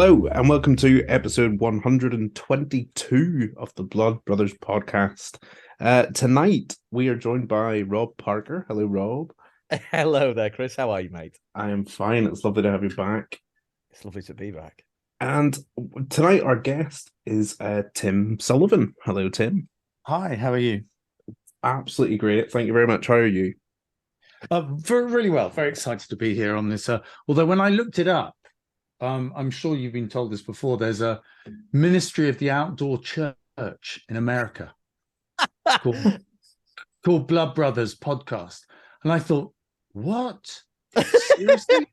Hello, and welcome to episode 122 of the Blood Brothers podcast. Tonight, we are joined by Rob Parker. Hello, Rob. Hello there, Chris. How are you, mate? I am fine. It's lovely to have you back. It's lovely to be back. And tonight, our guest is Tim Sullivan. Hello, Tim. Hi, how are you? Absolutely great. Thank you very much. How are you? Really well. Very excited to be here on this. Although when I looked it up, I'm sure you've been told this before. There's a Ministry of the Outdoor Church in America called Blood Brothers Podcast, and I thought, what? Seriously?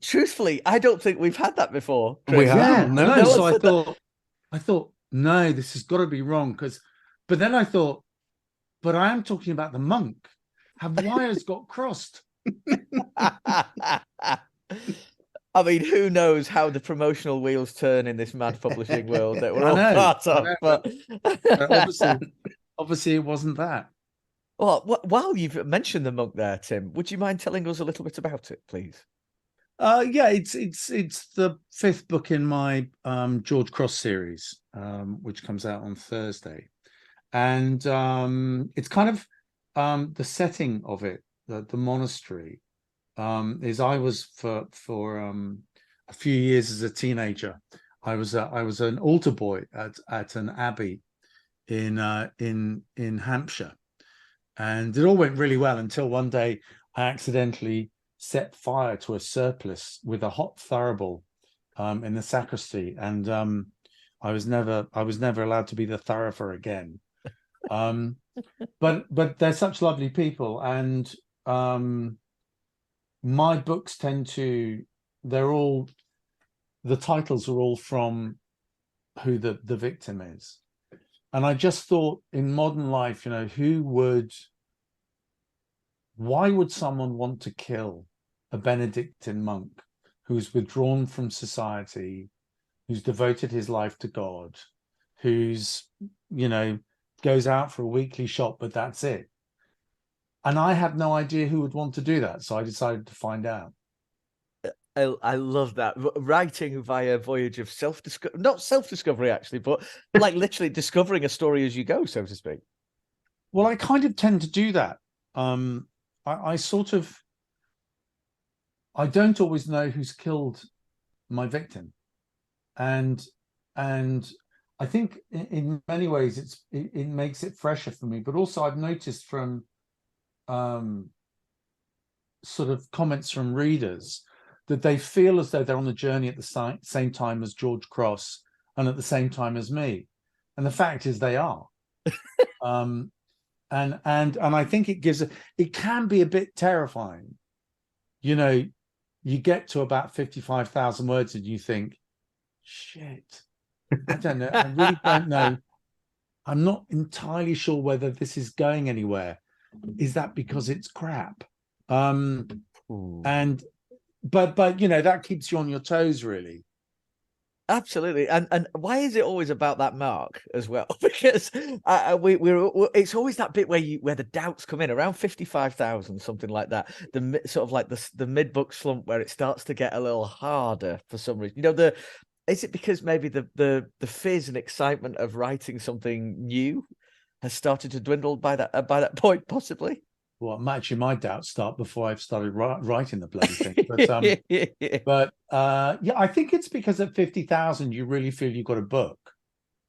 Truthfully, I don't think we've had that before, Chris. We have? Yeah, No. So I thought, no, this has got to be wrong. But then I thought, but I am talking about the monk. Have wires got crossed? I mean, who knows how the promotional wheels turn in this mad publishing world that we're all part of. But obviously, it wasn't that. Well, while you've mentioned the monk there, Tim, would you mind telling us a little bit about it, please? Yeah, it's the fifth book in my George Cross series, which comes out on Thursday, and it's kind of the setting of it, the monastery. Is I was for a few years as a teenager. I was an altar boy at an abbey in Hampshire, and it all went really well until one day I accidentally set fire to a surplice with a hot thurible in the sacristy, and I was never allowed to be the thurifer again. But they're such lovely people, and my books the titles are all from who the victim is. And I just thought, in modern life, why would someone want to kill a Benedictine monk who's withdrawn from society, who's devoted his life to God, who's, goes out for a weekly shop, but that's it. And I had no idea who would want to do that. So I decided to find out. I love that. Writing via voyage of not self-discovery, actually, but like literally discovering a story as you go, so to speak. Well, I kind of tend to do that. I don't always know who's killed my victim. And I think in many ways it makes it fresher for me. But also I've noticed from sort of comments from readers that they feel as though they're on the journey at the same time as George Cross and at the same time as me, and the fact is they are. And I think it can be a bit terrifying. You get to about 55,000 words and you think, shit, I don't know, I really don't know. I'm not entirely sure whether this is going anywhere. Is that because it's crap? But that keeps you on your toes, really. Absolutely. And why is it always about that mark as well? Because it's always that bit where the doubts come in around 55,000, something like that. The sort of like the mid-book slump where it starts to get a little harder for some reason. Is it because maybe the fizz and excitement of writing something new has started to dwindle by that point, possibly? Well, actually, my doubts start before I've started writing the bloody thing. But I think it's because at 50,000 you really feel you've got a book.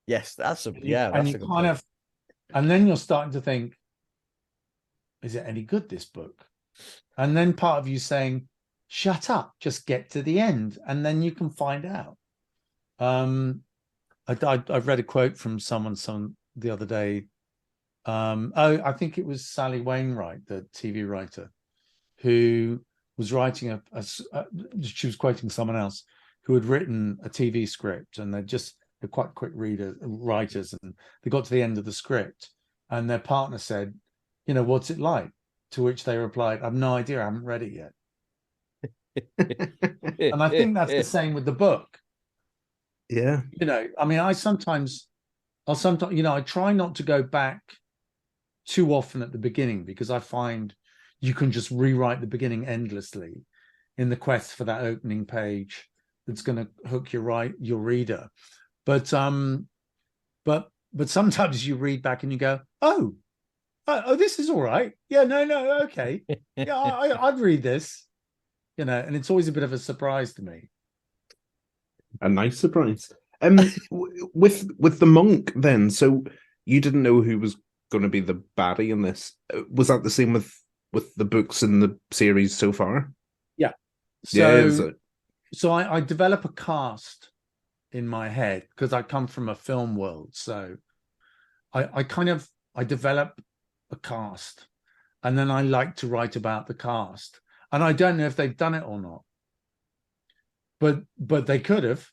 Yes, that's a good and then you're starting to think, is it any good, this book? And then part of you saying, shut up, just get to the end, and then you can find out. I've read a quote from someone the other day. I think it was Sally Wainwright, the TV writer, who was writing she was quoting someone else who had written a TV script, and they're quite quick writers, and they got to the end of the script and their partner said, what's it like? To which they replied, I've no idea, I haven't read it yet. And I think that's the same with the book. Yeah. I mean, I try not to go back too often at the beginning, because I find you can just rewrite the beginning endlessly in the quest for that opening page. that's going to hook your reader. But sometimes you read back and you go, oh, this is all right. Yeah, no, okay. Yeah, I'd read this, and it's always a bit of a surprise to me. A nice surprise. With the monk then, so you didn't know who was going to be the baddie in this. Was that the same with the books in the series so far? Yeah. So I develop a cast in my head because I come from a film world. So I develop a cast, and then I like to write about the cast. And I don't know if they've done it or not, but they could have.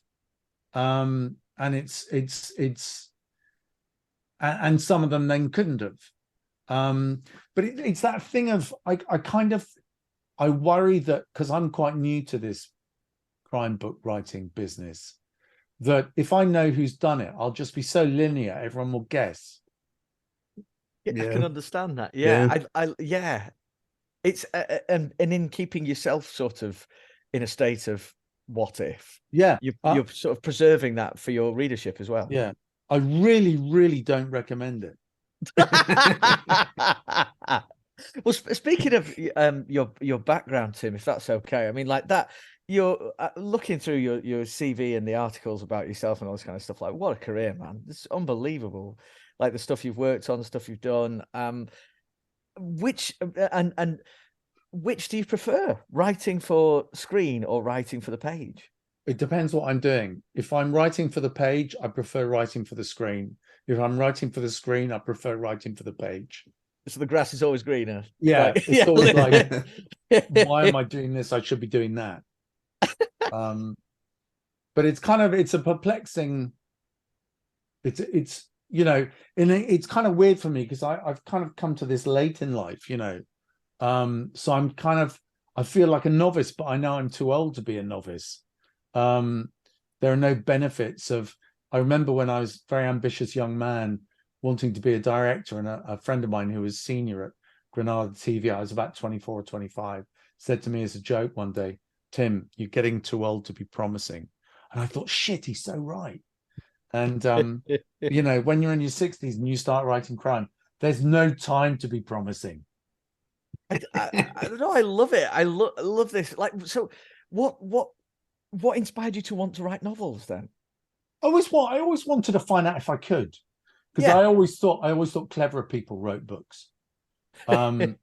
And it's and some of them then couldn't have. But it's that thing of I worry that, because I'm quite new to this crime book writing business, that if I know who's done it, I'll just be so linear, everyone will guess. Yeah, I can understand that. Yeah. It's and in keeping yourself sort of in a state of what if. Yeah, you're sort of preserving that for your readership as well. Yeah, I really don't recommend it. Well, speaking of your background, Tim, if that's okay, I mean, like that, you're looking through your CV and the articles about yourself and all this kind of stuff. Like, what a career, man! It's unbelievable. Like the stuff you've worked on, the stuff you've done. Which do you prefer, writing for screen or writing for the page? It depends what I'm doing. If I'm writing for the page, I prefer writing for the screen. If I'm writing for the screen, I prefer writing for the page. So the grass is always greener. Yeah, like, it's always like, why am I doing this? I should be doing that. But it's a perplexing. It's and it's kind of weird for me because I've kind of come to this late in life, so I feel like a novice, but I know I'm too old to be a novice. There are no benefits of. I remember when I was a very ambitious young man wanting to be a director, and a friend of mine who was senior at Granada TV, I was about 24 or 25, said to me as a joke one day, "Tim, you're getting too old to be promising." And I thought, shit, he's so right. And when you're in your 60s and you start writing crime, there's no time to be promising. I don't know. I love it. I love this. Like, so what inspired you to want to write novels then? I always wanted to find out if I could, because I always thought cleverer people wrote books. And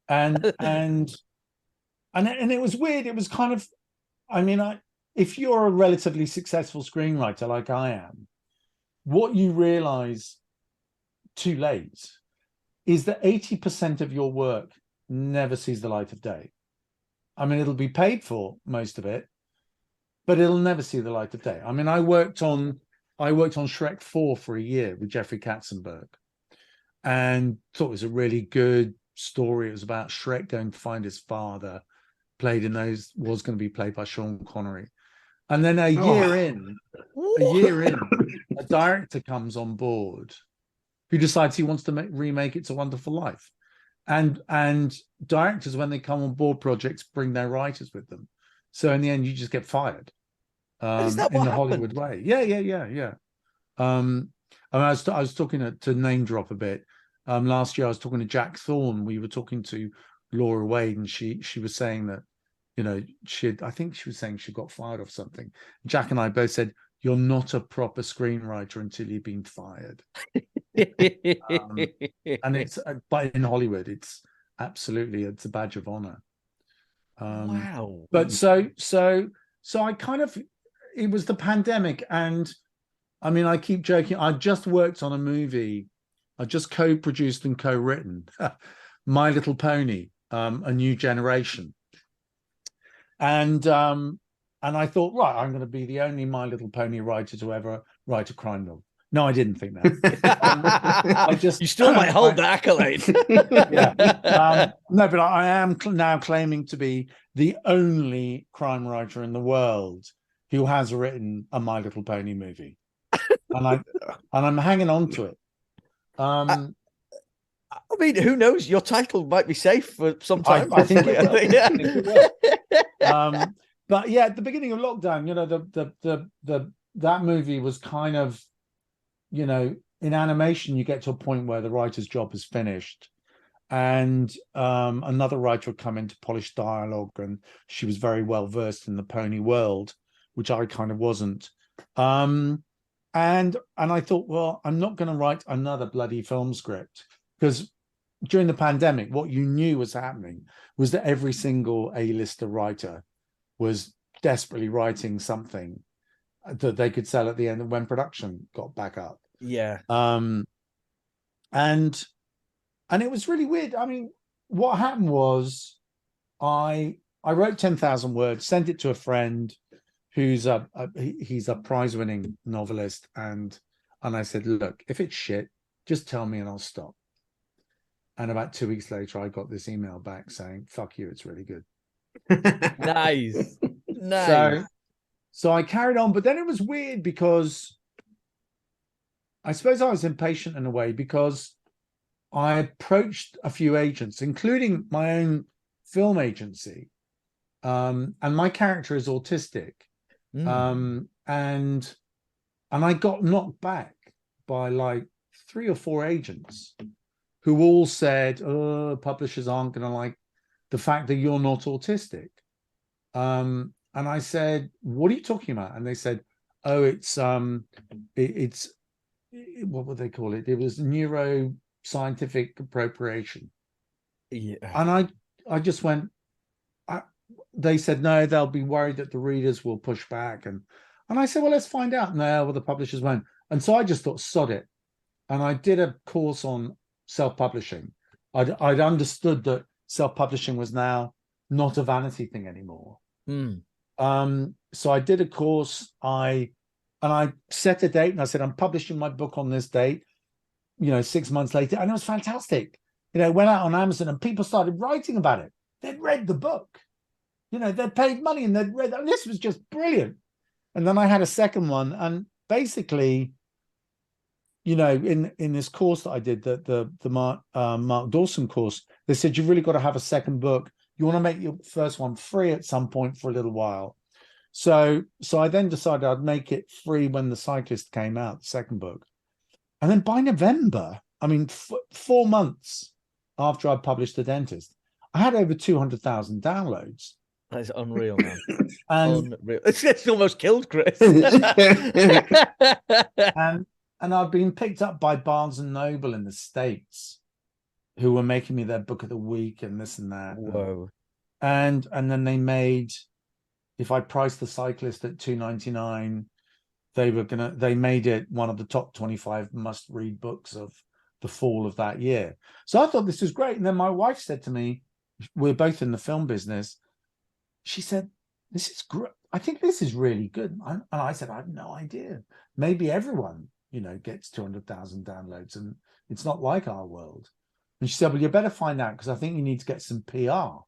it was weird. It was kind of, if you're a relatively successful screenwriter like I am, what you realize too late is that 80% of your work never sees the light of day. It'll be paid for, most of it, but it'll never see the light of day. I worked on Shrek 4 for a year with Jeffrey Katzenberg, and thought it was a really good story. It was about Shrek going to find his father, was going to be played by Sean Connery. And then a year in, a director comes on board who decides he wants to remake It's a Wonderful Life. And directors, when they come on board projects, bring their writers with them. So in the end, you just get fired. Is that what in the happened? Hollywood way. Yeah. I was talking to name drop a bit. Last year I was talking to Jack Thorne. We were talking to Laura Wade, and she was saying that, I think she was saying she got fired off something. Jack and I both said, "You're not a proper screenwriter until you've been fired." And it's, but in Hollywood, it's a badge of honor. Wow. But so I kind of, it was the pandemic, and I keep joking. I just worked on a movie. I just co-produced and co-written My Little Pony, A New Generation. And I thought, right, I'm going to be the only My Little Pony writer to ever write a crime novel. No, I didn't think that. You still might hold the accolade. Yeah. No, but I am now claiming to be the only crime writer in the world who has written a My Little Pony movie, and I'm hanging on to it. Who knows? Your title might be safe for some time. I think it will. but yeah, at the beginning of lockdown, you know, that movie was kind of, you know, in animation, you get to a point where the writer's job is finished, and another writer would come in to polish dialogue, and she was very well versed in the pony world, which I kind of wasn't. And I thought, well, I'm not going to write another bloody film script, because during the pandemic, what you knew was happening was that every single A-lister writer was desperately writing something that they could sell at the end of when production got back up. Yeah. And it was really weird. I mean, what happened was I wrote 10,000 words, sent it to a friend who's he's a prize-winning novelist, and I said, look, if it's shit, just tell me and I'll stop. And about 2 weeks later, I got this email back saying, fuck you, it's really good. Nice. Nice. So I carried on, but then it was weird because I suppose I was impatient in a way, because I approached a few agents, including my own film agency, and my character is autistic. And I got knocked back by like 3 or 4 agents who all said, oh, publishers aren't going to like the fact that you're not autistic. And I said, what are you talking about? And they said, oh, it's what would they call it? It was neuroscientific appropriation. Yeah. And I just went, they said, no, they'll be worried that the readers will push back. And I said, well, let's find out. No, well, the publishers won't. And so I just thought, sod it. And I did a course on self-publishing. I'd understood that self-publishing was now not a vanity thing anymore. So I did a course. I set a date, and I said, I'm publishing my book on this date, you know, 6 months later. And it was fantastic. You know, it went out on Amazon and people started writing about it. They'd read the book. You know, they'd paid money and they'd read, and this was just brilliant. And then I had a second one, and basically, you know, in this course that I did, the Mark Dawson course, they said, you've really got to have a second book. You want to make your first one free at some point for a little while. So I then decided I'd make it free when The Cyclist came out, the second book. And then by November, I mean, 4 months after I published The Dentist, I had over 200,000 downloads. That is unreal, man. Unreal. It's almost killed Chris. And I've been picked up by Barnes and Noble in the States, who were making me their book of the week and this and that. Whoa. And then they made, if I priced The Cyclist at $2.99, they made it one of the top 25 must-read books of the fall of that year. So I thought this was great. And then my wife said to me, we're both in the film business, she said, this is great. I think this is really good. And I said, I have no idea. Maybe everyone, you know, gets 200,000 downloads, and it's not like our world. And she said, well, you better find out, because I think you need to get some PR.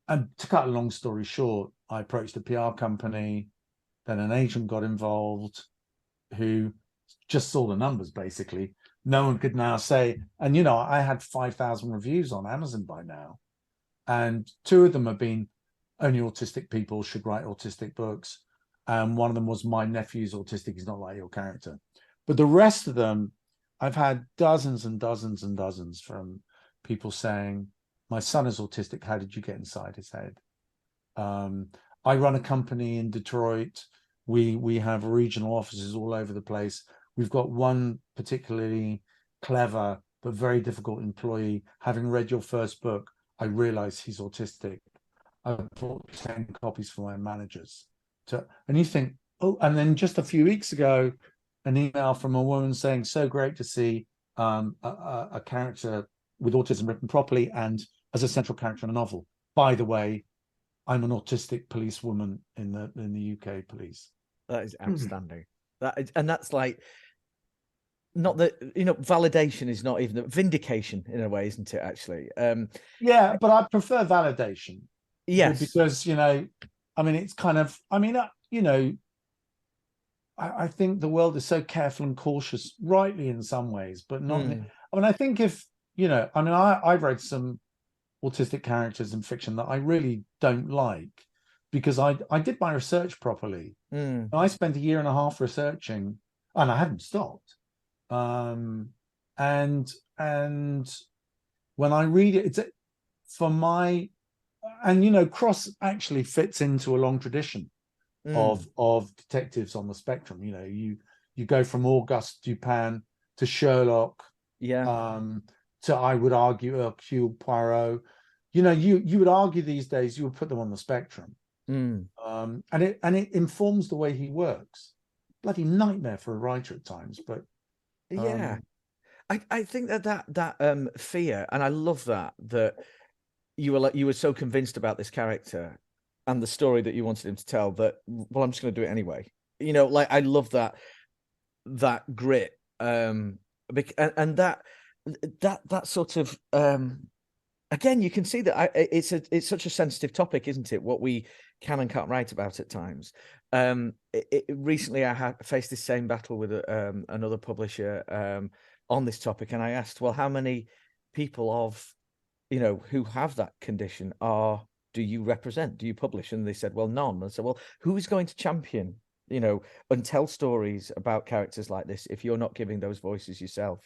And to cut a long story short, I approached a PR company, then an agent got involved who just saw the numbers, basically. No one could now say, and, you know, I had 5,000 reviews on Amazon by now. And 2 of them have been, only autistic people should write autistic books. And one of them was, my nephew's autistic, he's not like your character. But the rest of them, I've had dozens and dozens and dozens from people saying, my son is autistic, how did you get inside his head? I run a company in Detroit. We have regional offices all over the place. We've got one particularly clever but very difficult employee. Having read your first book, I realize he's autistic. I bought 10 copies for my managers. And you think, oh, and then just a few weeks ago, an email from a woman saying, so great to see a character with autism written properly and as a central character in a novel. By the way, I'm an autistic policewoman in the UK police. That is outstanding. That's like, not that, you know, validation is not even vindication in a way, isn't it, actually? Yeah, but I prefer validation. Yes. Because, you know, I mean, it's kind of, I mean, you know, I think the world is so careful and cautious, rightly in some ways, but not. I mean, I think if, you know, I mean, I've read some autistic characters in fiction that I really don't like. because I did my research properly. I spent 1.5 years researching, and I hadn't stopped. And when I read it, it's for my, and you know, Cross actually fits into a long tradition of detectives on the spectrum. You know, you go from Auguste Dupin to Sherlock, to, I would argue, Hercule Poirot. You know, you would argue these days you would put them on the spectrum. And it informs the way he works. Bloody nightmare for a writer at times, but I think that fear, and I love that you were so convinced about this character and the story that you wanted him to tell that, well, I'm just going to do it anyway. You know, like, I love that grit, and that sort of again, you can see that it's such a sensitive topic, isn't it? What we can and can't write about at times. Recently, I faced this same battle with another publisher on this topic, and I asked, well, how many people who have that condition do you represent? Do you publish? And they said, well, none. And I said, well, who's going to champion, and tell stories about characters like this if you're not giving those voices yourself?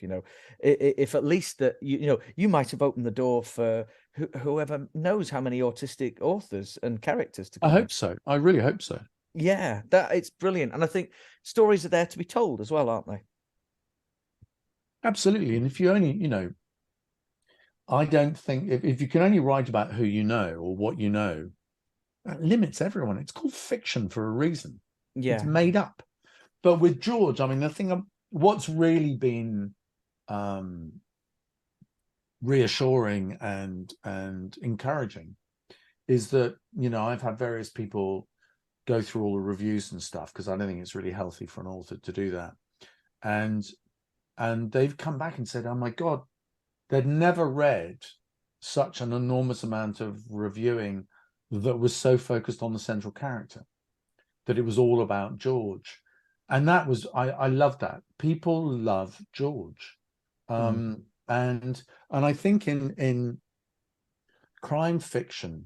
If at least that you might have opened the door for whoever knows how many autistic authors and characters to come. I hope so. I really hope so. Yeah, it's brilliant. And I think stories are there to be told as well, aren't they? Absolutely. And if you only, I don't think if you can only write about who you know or what you know, that limits everyone. It's called fiction for a reason. Yeah, it's made up. But with George, I mean, what's really been reassuring and encouraging is that, I've had various people go through all the reviews and stuff, because I don't think it's really healthy for an author to do that. And they've come back and said, oh my God, they'd never read such an enormous amount of reviewing that was so focused on the central character, that it was all about George. And that was, I love that. People love George. And I think in crime fiction,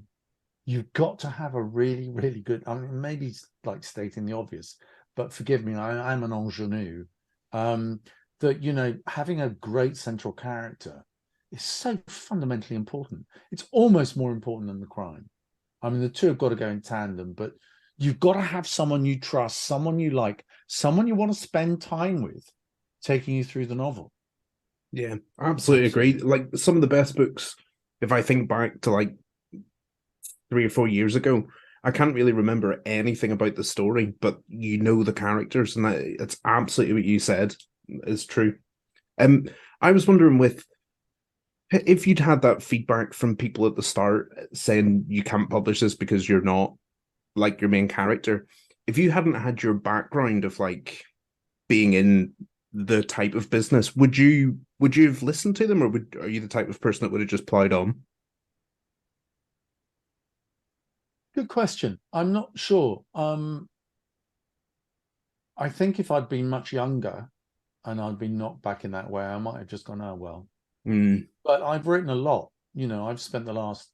you've got to have a really, really good, I mean, maybe like stating the obvious, but forgive me, I'm an ingenue, that, having a great central character is so fundamentally important. It's almost more important than the crime. I mean, the two have got to go in tandem, but you've got to have someone you trust, someone you like, someone you want to spend time with, taking you through the novel. Yeah, absolutely agree. Like, some of the best books, if I think back to like 3 or 4 years ago, I can't really remember anything about the story, but the characters, and it's absolutely what you said is true. I was wondering if you'd had that feedback from people at the start saying you can't publish this because you're not like your main character, if you hadn't had your background of like being in the type of business, would you have listened to them, or are you the type of person that would have just plowed on? Good question. I'm not sure. I think if I'd been much younger and I'd been knocked back in that way, I might have just gone, oh, well. But I've written a lot. I've spent the last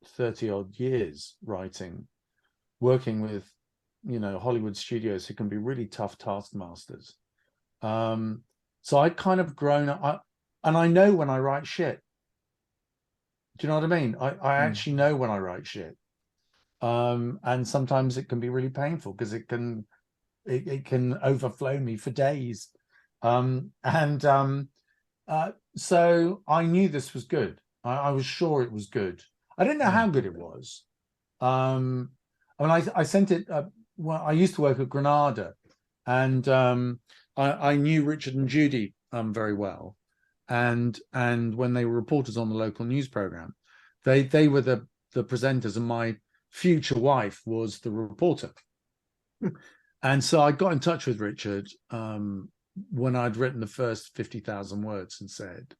30 odd years writing, working with, Hollywood studios who can be really tough taskmasters. So I kind of grown up, and I know when I write shit. Do you know what I mean? I actually know when I write shit. And sometimes it can be really painful because it can overflow me for days. So I knew this was good. I was sure it was good. I didn't know how good it was. I sent it. Well, I used to work at Granada, and I knew Richard and Judy very well. And when they were reporters on the local news program, they were the presenters, and my future wife was the reporter. And so I got in touch with Richard when I'd written the first 50,000 words and said,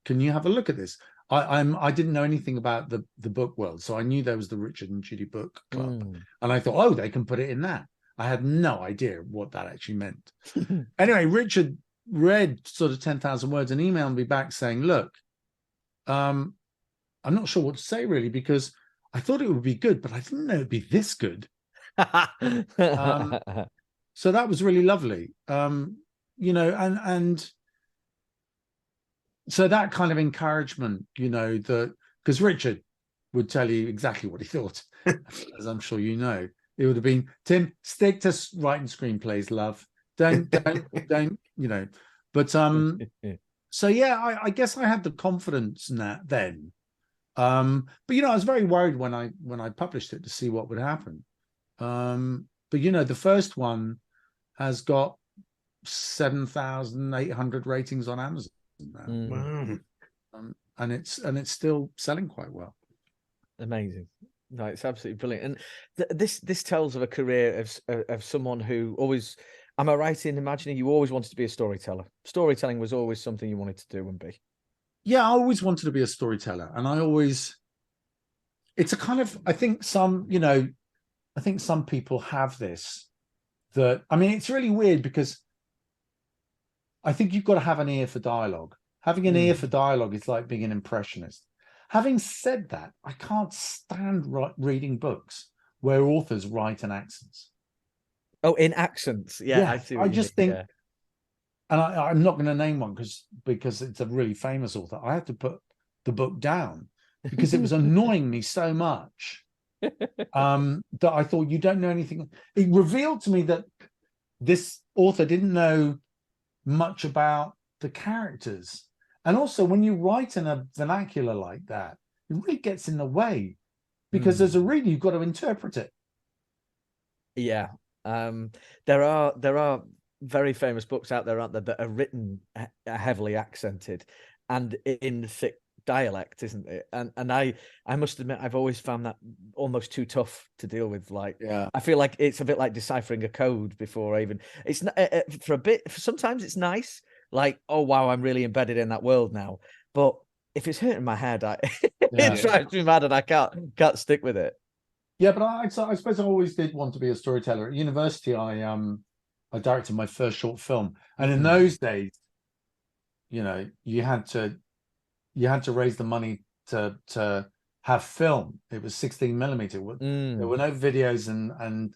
can you have a look at this? I didn't know anything about the book world, so I knew there was the Richard and Judy book club, and I thought, oh, they can put it in that. I had no idea what that actually meant. Anyway, Richard read sort of 10,000 words and emailed me back saying, look, I'm not sure what to say really, because I thought it would be good, but I didn't know it'd be this good. So that was really lovely. You know, and so that kind of encouragement, you know, that because Richard would tell you exactly what he thought, as I'm sure you know. It would have been, Tim, stick to writing screenplays, love. Don't, you know. But so yeah, I guess I had the confidence in that then. But you know, I was very worried when I published it to see what would happen. But you know, the first one has got 7,800 ratings on Amazon now. Wow. And it's still selling quite well. Amazing. No, it's absolutely brilliant. And this tells of a career of someone who always, am I right in imagining you always wanted to be a storyteller? Storytelling was always something you wanted to do and be. Yeah, I always wanted to be a storyteller, and it's a kind of, I think some people have this, that, I mean, it's really weird because I think you've got to have an ear for dialogue. Having an ear for dialogue is like being an impressionist. Having said that, I can't stand reading books where authors write in accents. Oh, in accents. Yeah, I see what I you just mean. think, and I'm not going to name one because it's a really famous author. I had to put the book down because it was annoying me so much that I thought, you don't know anything. It revealed to me that this author didn't know much about the characters. And also, when you write in a vernacular like that, it really gets in the way, because as a reader, you've got to interpret it. Yeah. There are very famous books out there, aren't there, that are written heavily accented and in thick dialect, isn't it? And I must admit, I've always found that almost too tough to deal with. Like, Yeah, I feel like it's a bit like deciphering a code before I even. It's not for a bit. Sometimes it's nice, like, oh wow, I'm really embedded in that world now. But if it's hurting my head, it drives me mad, and I can't stick with it. yeah. But I suppose I always did want to be a storyteller. At university, I directed my first short film, and in those days, you know, you had to raise the money to have film. It was 16mm. There were no videos and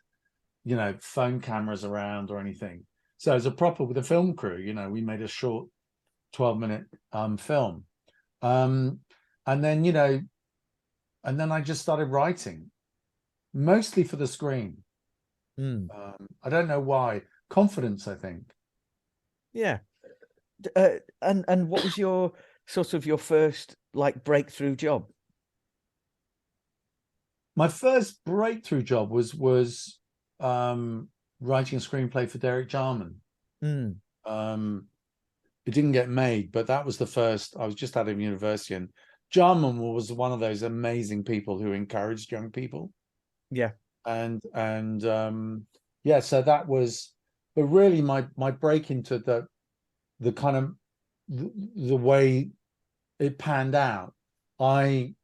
you know, phone cameras around or anything. So as a proper with a film crew, you know, we made a short 12-minute film. And then, you know, and then I just started writing, mostly for the screen. I don't know why. Confidence, I think. Yeah. And what was your sort of your first like breakthrough job? My first breakthrough job was writing a screenplay for Derek Jarman. It didn't get made, but that was the first. I was just out of university, and Jarman was one of those amazing people who encouraged young people. Yeah. And yeah, so that was, but really my break into the kind of the way it panned out. I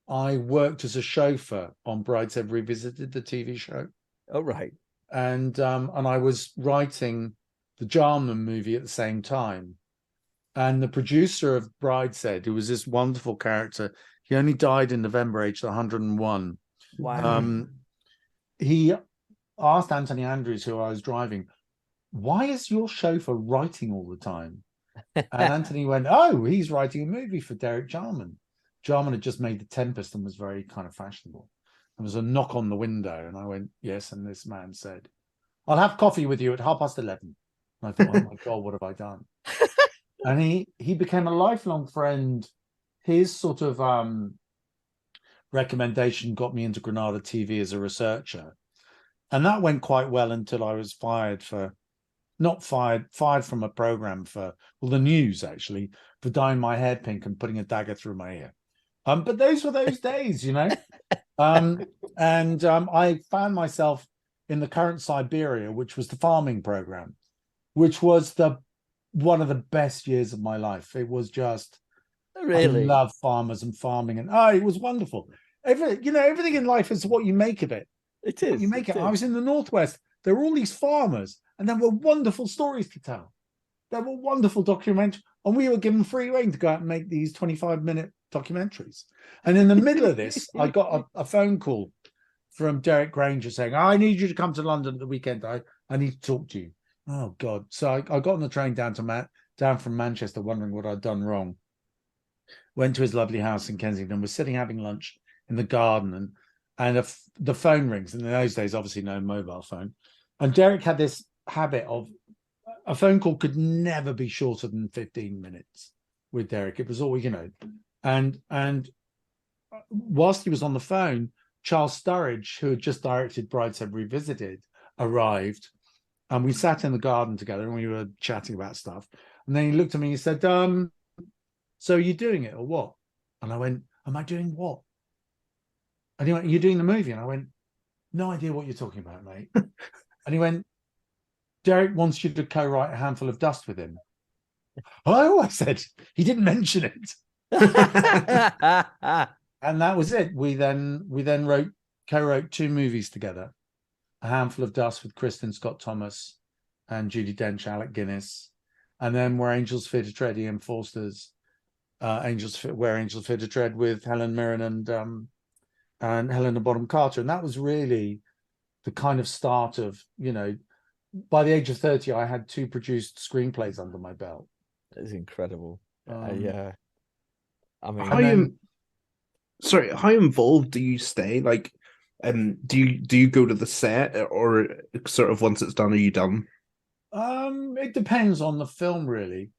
worked as a chauffeur on Brideshead Revisited, the TV show. Oh, right. And I was writing the Jarman movie at the same time. And the producer of Brideshead, who was this wonderful character, he only died in November, aged 101. Wow. He asked Anthony Andrews, who I was driving, why is your chauffeur writing all the time? And Anthony went, oh, he's writing a movie for Derek Jarman. Jarman had just made The Tempest and was very kind of fashionable. There was a knock on the window, and I went, yes. And this man said, I'll have coffee with you at 11:30. And I thought, oh my God, what have I done? And he became a lifelong friend. His sort of recommendation got me into Granada TV as a researcher. And that went quite well until I was fired from a program for, well, the news actually, for dyeing my hair pink and putting a dagger through my ear. But those were those days, you know. I found myself in The Current Siberia, which was the farming program, which was one of the best years of my life. It was just, really, I love farmers and farming, and it was wonderful. Everything in life is what you make of it. It is. What you make it. I was in the Northwest. There were all these farmers, and there were wonderful stories to tell. There were wonderful documentaries. and we were given free rein to go out and make these 25-minute documentaries. And in the middle of this, I got a phone call from Derek Granger saying, I need you to come to London at the weekend. I need to talk to you. Oh, God. So I got on the train down from Manchester, wondering what I'd done wrong. Went to his lovely house in Kensington, was sitting having lunch in the garden, and the phone rings. And in those days, obviously no mobile phone. And Derek had this habit of, a phone call could never be shorter than 15 minutes with Derek. It was all, and whilst he was on the phone, Charles Sturridge, who had just directed Brideshead Revisited, arrived, and we sat in the garden together and we were chatting about stuff. And then he looked at me and he said, so are you doing it or what? And I went, am I doing what? And he went, you're doing the movie? And I went, no idea what you're talking about, mate. And he went, Derek wants you to co-write A Handful of Dust with him. Oh, I said, he didn't mention it. And that was it. We then co-wrote 2 movies together. A Handful of Dust with Kristen Scott Thomas and Judi Dench, Alec Guinness. And then Where Angels Fear to Tread, Ian Forster's Where Angels Fear to Tread with Helen Mirren and Helena Bonham Carter. And that was really the kind of start of, by the age of 30, I had 2 produced screenplays under my belt. That is incredible. Yeah. I mean, how involved do you stay? Like, do you go to the set, or sort of once it's done, are you done? It depends on the film, really.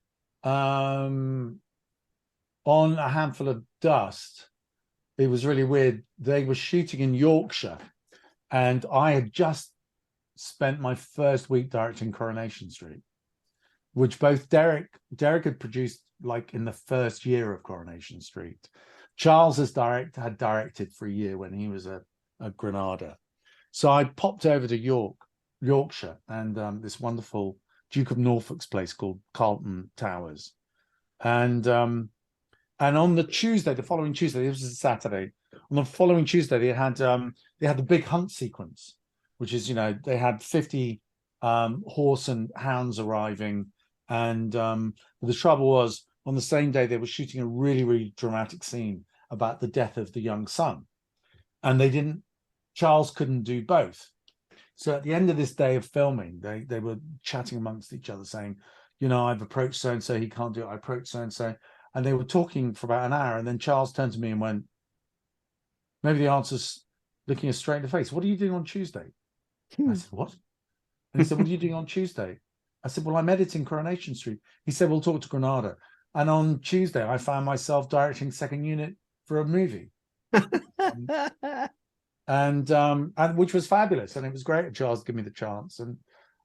On A Handful of Dust, it was really weird. They were shooting in Yorkshire, and I had just spent my first week directing Coronation Street, which both Derek had produced like in the first year of Coronation Street. Charles had directed for a year when he was a Granada. So I popped over to Yorkshire, and this wonderful Duke of Norfolk's place called Carlton Towers. And on the following Tuesday, this was a Saturday. On the following Tuesday, they had the big hunt sequence, which is, they had 50 horse and hounds arriving. And the trouble was, on the same day, they were shooting a really, really dramatic scene about the death of the young son. And Charles couldn't do both. So at the end of this day of filming, they were chatting amongst each other saying, I've approached so-and-so, he can't do it. I approached so-and-so. And they were talking for about an hour. And then Charles turned to me and went, maybe the answer's looking us straight in the face. What are you doing on Tuesday? I said, what? And he said, what are you doing on Tuesday? I said, well, I'm editing Coronation Street. He said, we'll talk to Granada. And on Tuesday, I found myself directing second unit for a movie. and which was fabulous. And it was great. Charles gave me the chance. And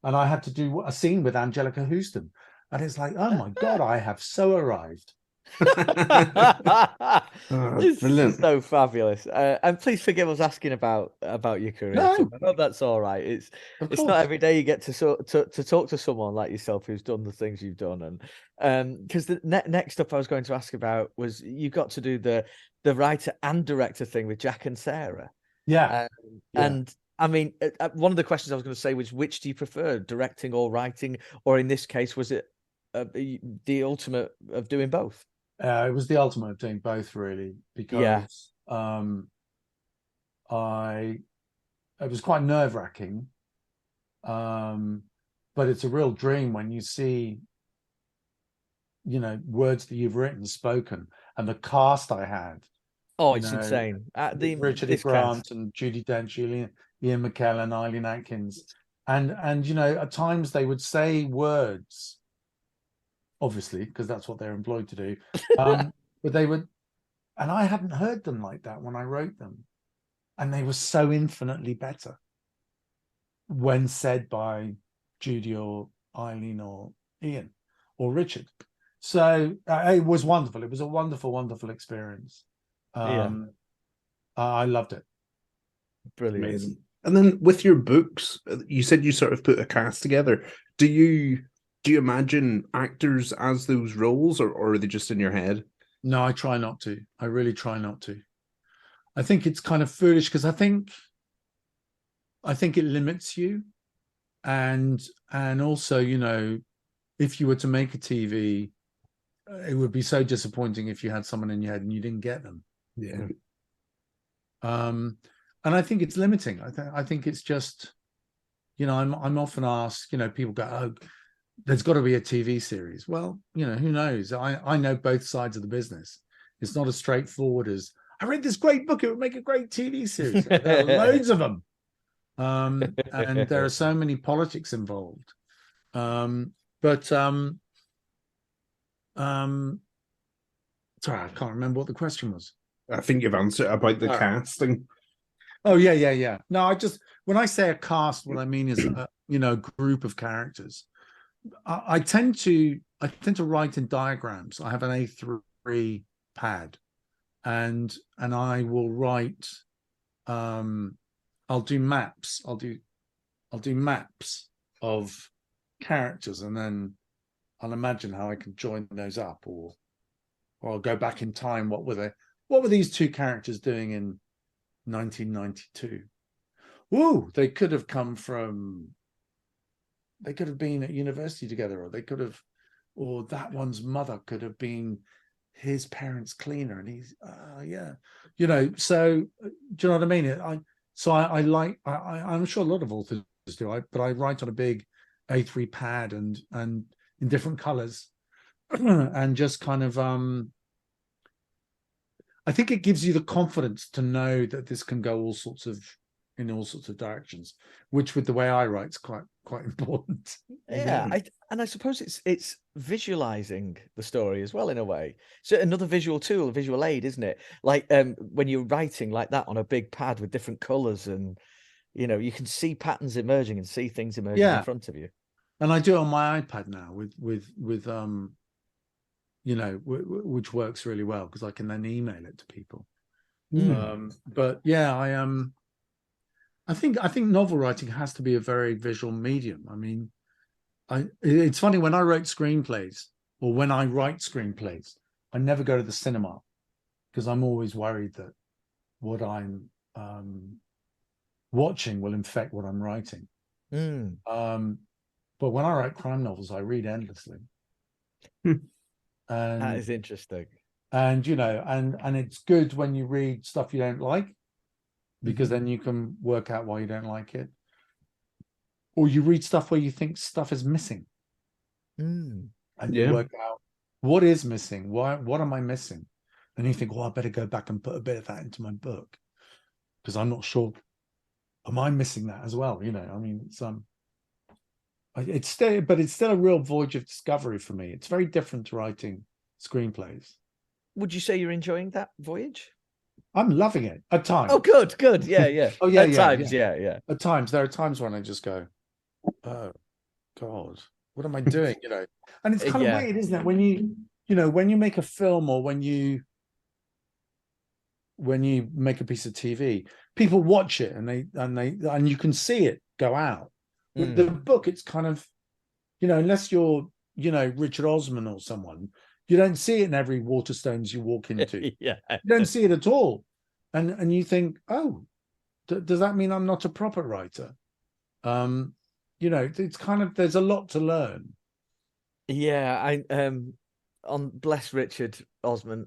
I had to do a scene with Angelica Houston. And it's like, oh my God, I have so arrived. It's brilliant. So fabulous. And please forgive us asking about your career. No. I know that's all right. It's not every day you get to talk to someone like yourself who's done the things you've done. And because the next up I was going to ask about was you got to do the writer and director thing with Jack and Sarah. Yeah. And I mean, one of the questions I was going to say was, which do you prefer, directing or writing? Or in this case, was it the ultimate of doing both? It was the ultimate of doing both, really, because it was quite nerve-wracking, but it's a real dream when you see, words that you've written spoken, and the cast I had. Oh, it's insane. Richard E. Grant and Judi Dench, Ian McKellen, Eileen Atkins, and at times they would say words, obviously, because that's what they're employed to do. But they would, and I hadn't heard them like that when I wrote them. And they were so infinitely better when said by Judy or Eileen or Ian or Richard. So it was wonderful. It was a wonderful, wonderful experience. I loved it. Brilliant. Amazing. And then with your books, you said you sort of put a cast together. Do you imagine actors as those roles, or are they just in your head? No, I try not to. I really try not to. I think it's kind of foolish because I think it limits you. And also, if you were to make a TV it would be so disappointing if you had someone in your head and you didn't get them. Yeah. And I think it's limiting. I think it's just, you know, I'm often asked, you know, people go, oh, there's got to be a TV series. Well, you know, who knows? I know both sides of the business. It's not as straightforward as, I read this great book, it would make a great TV series. There are loads of them. And there are so many politics involved. Sorry, I can't remember what the question was. I think you've answered about the casting. Oh yeah. No, when I say a cast, what I mean is you know, group of characters. I tend to write in diagrams. I have an A3 pad, and I will write. I'll do maps. I'll do maps of characters, and then I'll imagine how I can join those up, or I'll go back in time. What were these two characters doing in 1992? Ooh, they could have been at university together, or that one's mother could have been his parents' cleaner, and he's yeah, you know. So do you know what I mean? I'm sure a lot of authors do. But I write on a big A3 pad and in different colors, and just kind of I think it gives you the confidence to know that this can go in all sorts of directions, which with the way I write is quite important. Yeah, I suppose it's visualizing the story as well in a way. So another visual tool, a visual aid, isn't it? Like when you're writing like that on a big pad with different colors, and you know, you can see patterns emerging and see things emerging in front of you. And I do it on my iPad now with you know, which works really well because I can then email it to people. But yeah, I think novel writing has to be a very visual medium. I mean, it's funny, when I wrote screenplays, or when I write screenplays, I never go to the cinema because I'm always worried that what I'm watching will infect what I'm writing. But when I write crime novels, I read endlessly. And that is interesting. And you know, and it's good when you read stuff you don't like, because then you can work out why you don't like it. Or you read stuff where you think stuff is missing. And you work out what is missing, what am I missing? And you think, well, I better go back and put a bit of that into my book, because I'm not sure, am I missing that as well? You know, I mean, it's still a real voyage of discovery for me. It's very different to writing screenplays. Would you say you're enjoying that voyage? I'm loving it at times. Oh, good. Yeah. Oh, yeah. At times, yeah. At times, there are times when I just go, oh God, what am I doing? You know, and it's kind of weird, isn't it? When you make a film, or when you make a piece of TV, people watch it and you can see it go out. With the book, it's kind of, you know, unless you're, you know, Richard Osman or someone, you don't see it in every Waterstones you walk into. You don't see it at all. And you think, oh, does that mean I'm not a proper writer? You know, it's kind of, there's a lot to learn. Yeah, on bless Richard Osman,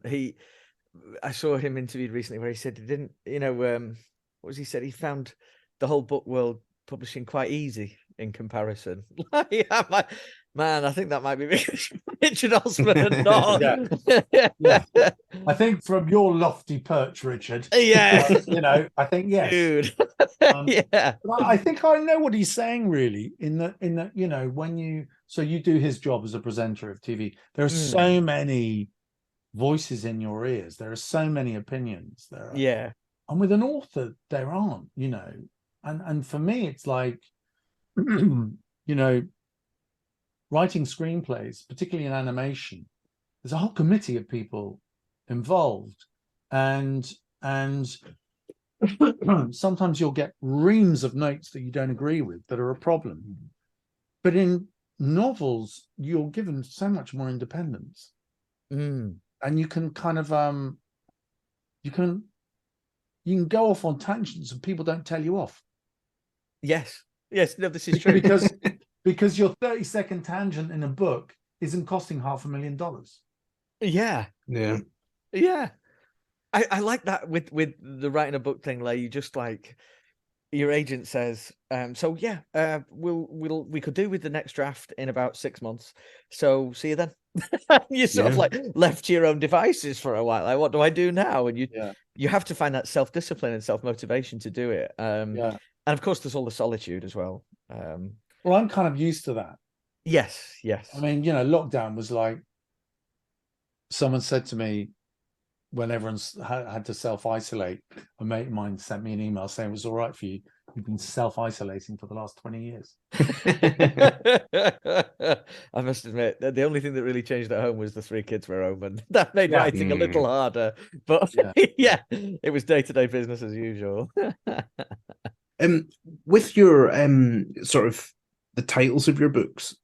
I saw him interviewed recently where he said he didn't, you know, what was he said? He found the whole book world publishing quite easy in comparison. Man, I think that might be Richard Osman and not. Yeah. I think from your lofty perch, Richard. Yeah. You know, I think yes. Dude. Yeah. I think I know what he's saying, really, in that, you know, when you do his job as a presenter of TV, there are so many voices in your ears. There are so many opinions. And with an author, there aren't, you know. And for me, it's like, you know, writing screenplays, particularly in animation, there's a whole committee of people involved, and sometimes you'll get reams of notes that you don't agree with that are a problem. But in novels, you're given so much more independence, and you can kind of you can go off on tangents and people don't tell you off. Yes, no, this is true. Because your 30-second tangent in a book isn't costing $500,000. Yeah, Yeah. yeah. I like that with the writing a book thing. Like, you just like, your agent says, so yeah, we could do with the next draft in about 6 months. So see you then. You sort of Yeah. like left to your own devices for a while. Like, what do I do now? And Yeah, you have to find that self-discipline and self-motivation to do it. yeah. And of course, there's all the solitude as well. Well, I'm kind of used to that. Yes, I yes. mean, you know, lockdown was like, someone said to me when everyone's had to self-isolate, a mate of mine sent me an email saying it was all right for you. You've been self-isolating for the last 20 years. I must admit that the only thing that really changed at home was the 3 kids were home, and that made Yeah. writing a little harder. But Yeah. yeah, it was day-to-day business as usual. Um, with your sort of the titles of your books,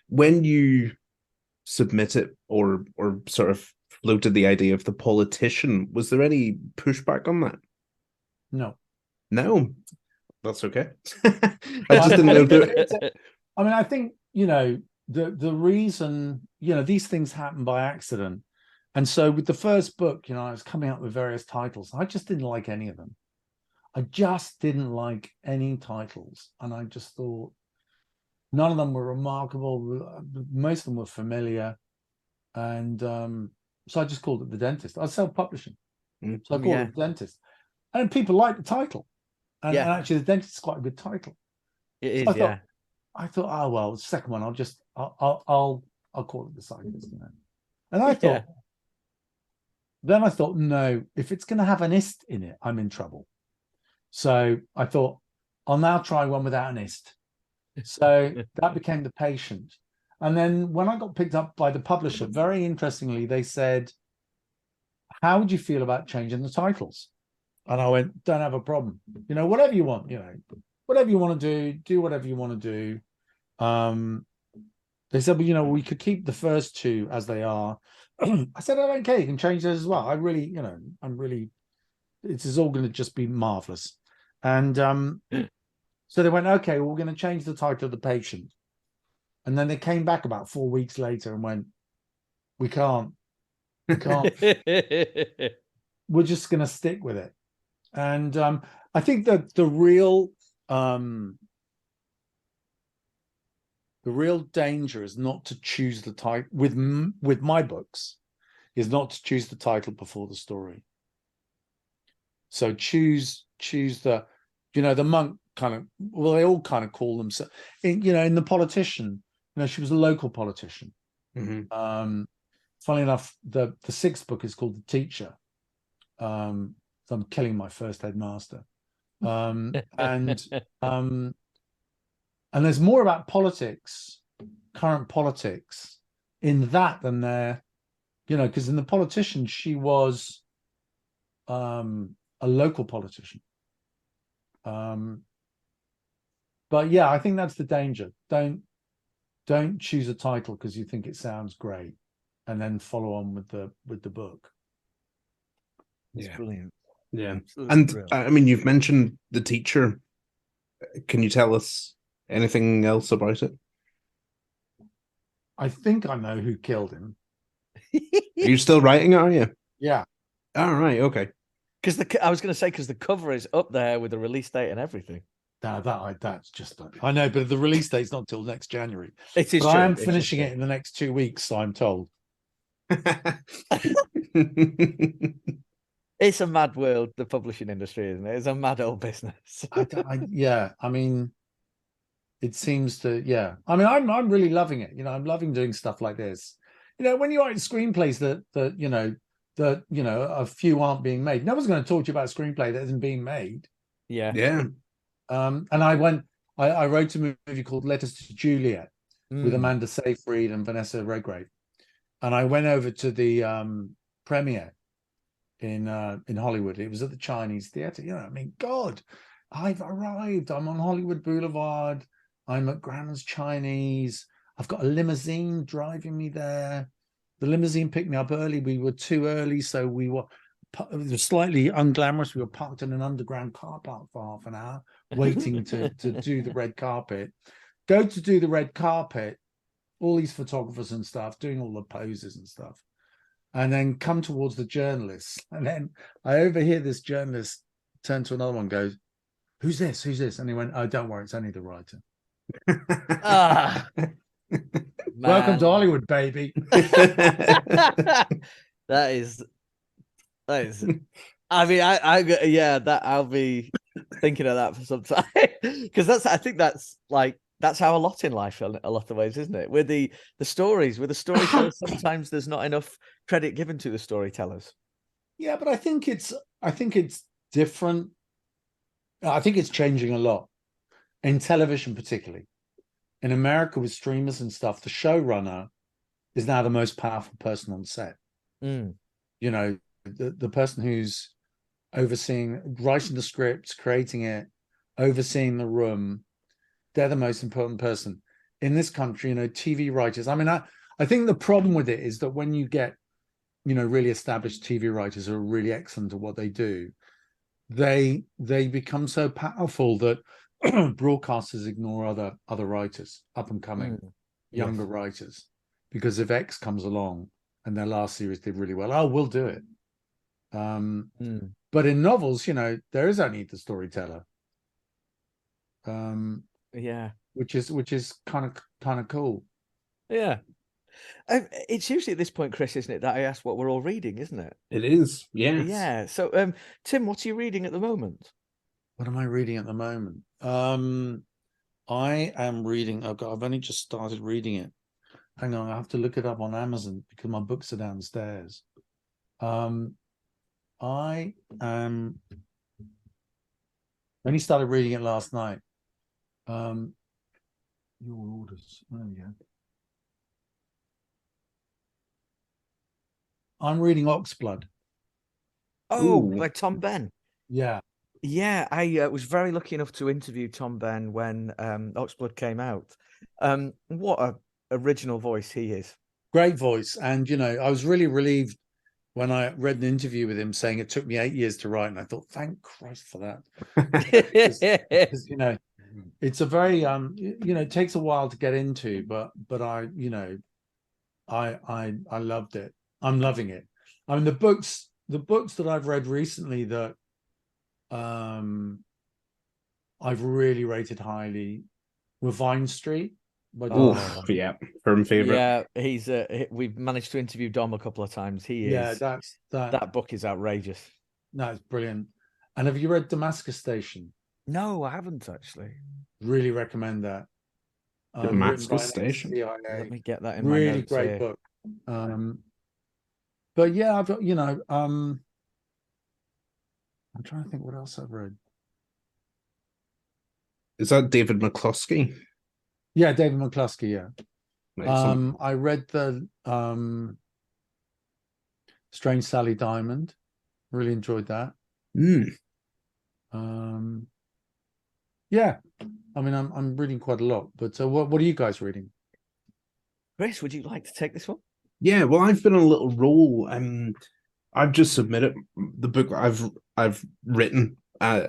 when you submit it or sort of floated the idea of the politician, was there any pushback on that? No. No, that's okay. I just didn't know if there. I mean, I think, you know, the reason, you know, these things happen by accident. And so with the first book, you know, I was coming up with various titles. I just didn't like any of them. I just didn't like any titles. And I just thought none of them were remarkable. Most of them were familiar. And so I just called it The Dentist. I was self-publishing. So I called it The Dentist. And people liked the title. And actually, The Dentist is quite a good title. It So is, yeah. I thought, oh well, the second one, I'll call it The Cyclist. You know? And I thought, then I thought, no, if it's going to have an ist in it, I'm in trouble. So I thought, I'll now try one without an ist. So that became The Patient. And then when I got picked up by the publisher, very interestingly, they said, how would you feel about changing the titles? And I went, don't have a problem. You know, whatever you want, you know, whatever you want to do whatever you want to do. They said, well, you know, we could keep the first 2 as they are. I said, I don't care. You can change those as well. I really, you know, this is all going to just be marvelous. And so they went, okay, well, we're going to change the title of The Patient. And then they came back about 4 weeks later and went, we can't. We're just going to stick with it. And I think that the real danger is not to choose the title with my books, is not to choose the title before the story. So choose the, you know, the monk kind of, well, they all kind of call themselves, you know, in The Politician, you know, she was a local politician. Mm-hmm. Funnily enough, the 6th book is called The Teacher. So I'm killing my first headmaster. And there's more about politics, current politics, in that than there, you know, because in The Politician, she was a local politician. But yeah, I think that's the danger. Don't choose a title because you think it sounds great, and then follow on with the book. It's brilliant. Yeah. Absolutely And brilliant. I mean, you've mentioned The Teacher. Can you tell us anything else about it? I think I know who killed him. Are you still writing it, are you? Yeah. All right, okay. Because I was going to say, because the cover is up there with the release date and everything. That's just, I know, but the release date's not till next January. It is but true. I am finishing it in the next 2 weeks, so I'm told. It's a mad world, the publishing industry, isn't it? It's a mad old business. Yeah, I mean, it seems to, yeah. I mean, I'm really loving it. You know, I'm loving doing stuff like this. You know, when you write screenplays that you know a few aren't being made. No one's going to talk to you about a screenplay that isn't being made. Yeah. And I wrote a movie called Letters to Juliet with Amanda Seyfried and Vanessa Redgrave, and I went over to the premiere in Hollywood. It was at the Chinese Theatre. You know, I mean, God, I've arrived. I'm on Hollywood Boulevard. I'm at Grandma's Chinese. I've got a limousine driving me there. The limousine picked me up early. We were too early, so we were slightly unglamorous. We were parked in an underground car park for half an hour, waiting to do the red carpet. Go to do the red carpet. All these photographers and stuff doing all the poses and stuff. and then come towards the journalists. And then I overhear this journalist turn to another one and goes, who's this? Who's this? And he went, oh, don't worry, it's only the writer. Ah, Welcome man. to Hollywood, baby. That is. I mean, yeah, that I'll be thinking of that for some time, because I think that's how a lot in life, in a lot of ways, isn't it? With the storytellers, sometimes there's not enough credit given to the storytellers. Yeah, but I think it's different. I think it's changing a lot in television, particularly in America with streamers and stuff. The showrunner is now the most powerful person on set. Mm. You know, the person who's overseeing, writing the scripts, creating it, overseeing the room, they're the most important person in this country. You know, TV writers. I mean, I think the problem with it is that when you get, you know, really established TV writers who are really excellent at what they do, they become so powerful that broadcasters ignore other writers, up and coming younger writers, because if X comes along and their last series did really well, oh, we'll do it. But in novels, you know, there is only the storyteller. Yeah, which is kind of cool. Yeah. It's usually at this point, Chris, isn't it, that I ask what we're all reading, isn't it? It is, yes. Yeah. So, Tim, what are you reading at the moment? What am I reading at the moment? I am reading. I've only just started reading it. Hang on, I have to look it up on Amazon because my books are downstairs. I only started reading it last night. Your orders. There we go. I'm reading Oxblood. Oh, by Tom Benn. Yeah. Yeah, I was very lucky enough to interview Tom Benn when Oxblood came out. What a original voice he is. Great voice. And, you know, I was really relieved when I read an interview with him saying it took me 8 years to write. And I thought, thank Christ for that. because, you know, it's a very, you know, it takes a while to get into, but I, you know, I loved it. I'm loving it. I mean, the books that I've read recently that I've really rated highly were Vine Street. Yeah, firm favorite. Yeah, he's we've managed to interview Dom a couple of times. That book is outrageous. No, it's brilliant. And have you read Damascus Station? No, I haven't actually. Really recommend that. Damascus Station. Let me get that in really my notes great here. book. But yeah, I've you know, I'm trying to think what else I've read. Is that David McCluskey? Yeah, David McCluskey, yeah. Excellent. I read the Strange Sally Diamond. Really enjoyed that. Yeah. I mean, I'm reading quite a lot, but what are you guys reading? Chris, would you like to take this one? Yeah, well, I've been on a little roll. I've just submitted the book I've written.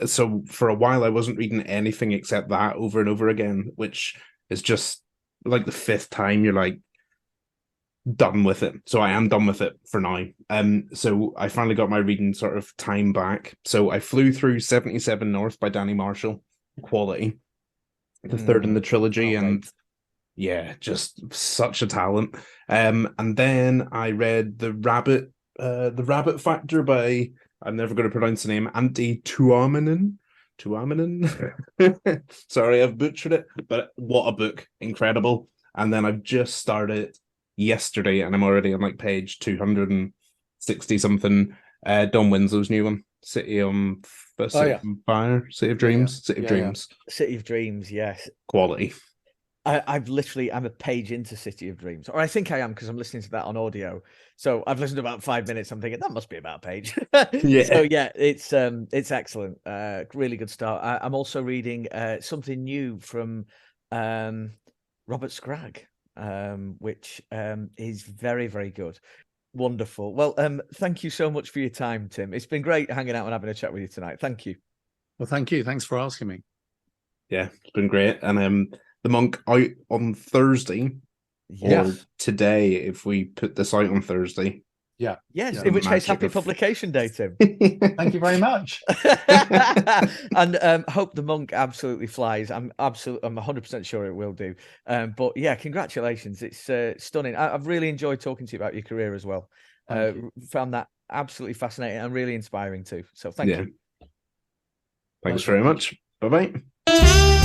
So for a while, I wasn't reading anything except that over and over again, which is just like the fifth time you're like done with it. So I am done with it for now. So I finally got my reading sort of time back. So I flew through 77 North by Danny Marshall. Quality. The third in the trilogy, and yeah, just such a talent. And then I read the Rabbit Factor by, I'm never going to pronounce the name, Antti Tuominen. Sorry, I've butchered it, but what a book. Incredible. And then I've just started yesterday, and I'm already on like page 260 something. Don Winslow's new one, City on Fire, City of Dreams. City of Dreams, yes. Quality. I'm a page into City of Dreams, or I think I am because I'm listening to that on audio. So I've listened to about 5 minutes. I'm thinking that must be about a page. Yeah. So yeah, it's excellent. Really good start. I'm also reading something new from Robert Scragg, which is very, very good. Wonderful. Well, thank you so much for your time, Tim. It's been great hanging out and having a chat with you tonight. Thank you. Well, thank you. Thanks for asking me. Yeah, it's been great. And The Monk out on Thursday. Yes. Or today, if we put this out on Thursday. Yeah. Yes, Yeah. in which case, Magic happy of- publication day, Tim. Thank you very much. And hope the Monk absolutely flies. I'm 100% sure it will do. But yeah, congratulations. It's stunning. I've really enjoyed talking to you about your career as well. Thank you. Found that absolutely fascinating and really inspiring too. So thank Yeah. you. Thanks Pleasure. very much. Bye bye.